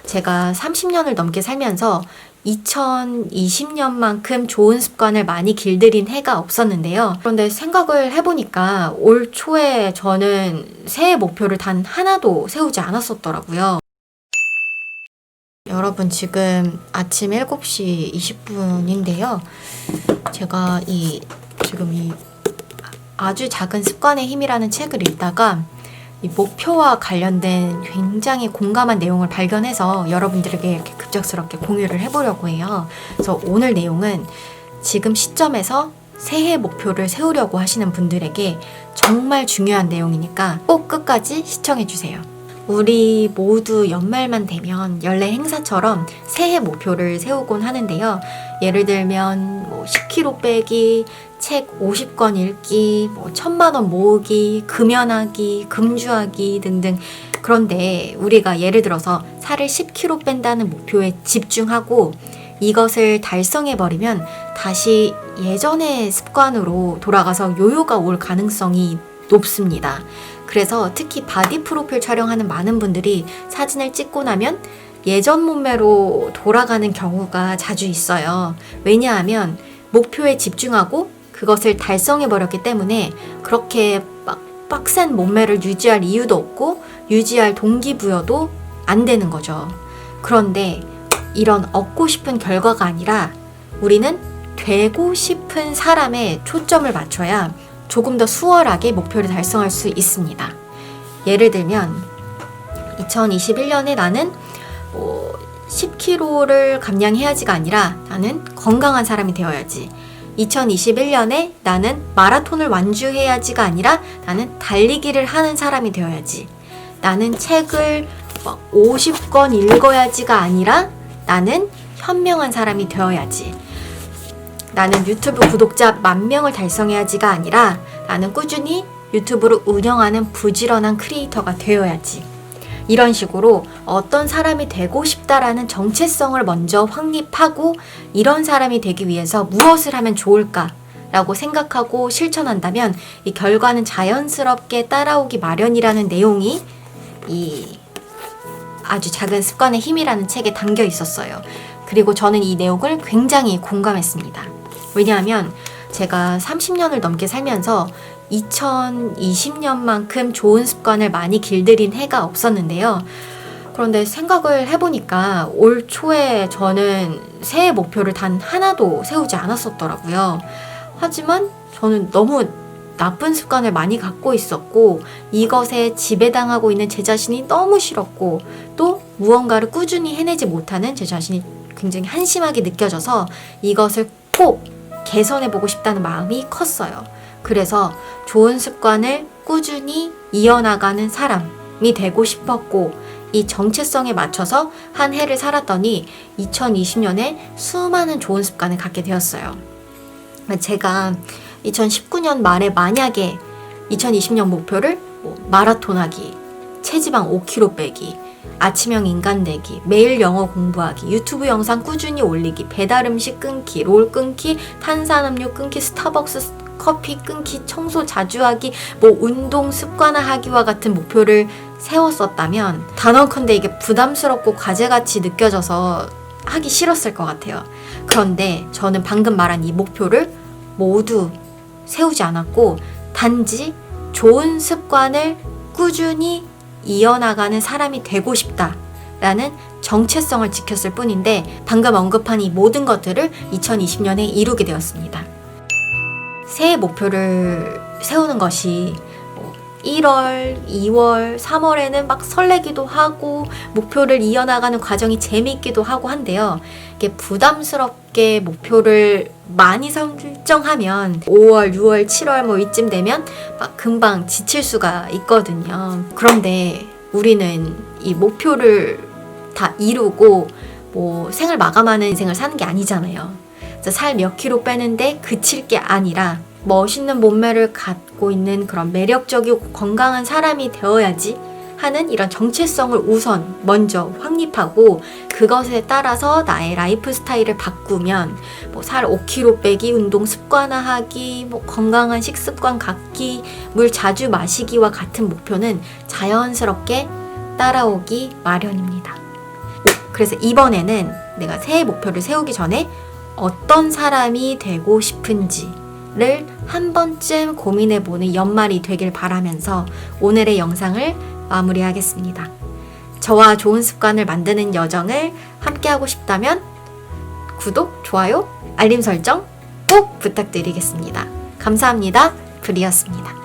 제가 30년을 넘게 살면서 2020년만큼 좋은 습관을 많이 길들인 해가 없었는데요. 그런데 생각을 해보니까 올 초에 저는 새해 목표를 단 하나도 세우지 않았었더라고요. 여러분, 지금 아침 7시 20분인데요. 제가 지금 이 아주 작은 습관의 힘이라는 책을 읽다가 이 목표와 관련된 굉장히 공감한 내용을 발견해서 여러분들에게 이렇게 급작스럽게 공유를 해보려고 해요. 그래서 오늘 내용은 지금 시점에서 새해 목표를 세우려고 하시는 분들에게 정말 중요한 내용이니까 꼭 끝까지 시청해주세요. 우리 모두 연말만 되면 연례 행사처럼 새해 목표를 세우곤 하는데요. 예를 들면 10kg 빼기, 책 50권 읽기, 1000만 원 모으기, 금연하기, 금주하기 등등. 그런데 우리가 예를 들어서 살을 10kg 뺀다는 목표에 집중하고 이것을 달성해버리면 다시 예전의 습관으로 돌아가서 요요가 올 가능성이 높습니다. 그래서 특히 바디 프로필 촬영하는 많은 분들이 사진을 찍고 나면 예전 몸매로 돌아가는 경우가 자주 있어요. 왜냐하면 목표에 집중하고 그것을 달성해버렸기 때문에 그렇게 막 빡센 몸매를 유지할 이유도 없고 유지할 동기부여도 안 되는 거죠. 그런데 이런 얻고 싶은 결과가 아니라 우리는 되고 싶은 사람에 초점을 맞춰야 조금 더 수월하게 목표를 달성할 수 있습니다. 예를 들면 2021년에 나는 10kg를 감량해야지가 아니라 나는 건강한 사람이 되어야지. 2021년에 나는 마라톤을 완주해야지가 아니라 나는 달리기를 하는 사람이 되어야지. 나는 책을 50권 읽어야지가 아니라 나는 현명한 사람이 되어야지. 나는 유튜브 구독자 10,000명을 달성해야지가 아니라 나는 꾸준히 유튜브를 운영하는 부지런한 크리에이터가 되어야지. 이런 식으로 어떤 사람이 되고 싶다라는 정체성을 먼저 확립하고 이런 사람이 되기 위해서 무엇을 하면 좋을까라고 생각하고 실천한다면 이 결과는 자연스럽게 따라오기 마련이라는 내용이 이 아주 작은 습관의 힘이라는 책에 담겨 있었어요. 그리고 저는 이 내용을 굉장히 공감했습니다. 왜냐하면 제가 30년을 넘게 살면서 2020년만큼 좋은 습관을 많이 길들인 해가 없었는데요. 그런데 생각을 해보니까 올 초에 저는 새해 목표를 단 하나도 세우지 않았었더라고요. 하지만 저는 너무 나쁜 습관을 많이 갖고 있었고 이것에 지배당하고 있는 제 자신이 너무 싫었고 또 무언가를 꾸준히 해내지 못하는 제 자신이 굉장히 한심하게 느껴져서 이것을 꼭 개선해보고 싶다는 마음이 컸어요. 그래서 좋은 습관을 꾸준히 이어나가는 사람이 되고 싶었고 이 정체성에 맞춰서 한 해를 살았더니 2020년에 수많은 좋은 습관을 갖게 되었어요. 제가 2019년 말에 만약에 2020년 목표를 마라톤 하기, 체지방 5kg 빼기, 아침형 인간 되기, 매일 영어 공부하기, 유튜브 영상 꾸준히 올리기, 배달 음식 끊기, 롤 끊기, 탄산음료 끊기, 스타벅스 커피 끊기, 청소 자주 하기, 운동 습관화하기와 같은 목표를 세웠었다면 단언컨대 이게 부담스럽고 과제같이 느껴져서 하기 싫었을 것 같아요. 그런데 저는 방금 말한 이 목표를 모두 세우지 않았고 단지 좋은 습관을 꾸준히 이어나가는 사람이 되고 싶다라는 정체성을 지켰을 뿐인데 방금 언급한 이 모든 것들을 2020년에 이루게 되었습니다. 새해 목표를 세우는 것이 1월, 2월, 3월에는 막 설레기도 하고 목표를 이어나가는 과정이 재미있기도 하고 한데요. 이게 부담스럽게 목표를 많이 설정하면 5월, 6월, 7월 이쯤 되면 막 금방 지칠 수가 있거든요. 그런데 우리는 이 목표를 다 이루고 생을 마감하는 인생을 사는 게 아니잖아요. 살 몇 킬로 빼는데 그칠 게 아니라 멋있는 몸매를 갖고 있는 그런 매력적이고 건강한 사람이 되어야지 하는 이런 정체성을 우선 먼저 확립하고 그것에 따라서 나의 라이프 스타일을 바꾸면 살 5kg 빼기, 운동 습관화하기, 건강한 식습관 갖기, 물 자주 마시기와 같은 목표는 자연스럽게 따라오기 마련입니다. 그래서 이번에는 내가 새해 목표를 세우기 전에 어떤 사람이 되고 싶은지를 한 번쯤 고민해보는 연말이 되길 바라면서 오늘의 영상을 마무리하겠습니다. 저와 좋은 습관을 만드는 여정을 함께하고 싶다면 구독, 좋아요, 알림 설정 꼭 부탁드리겠습니다. 감사합니다. 브리였습니다.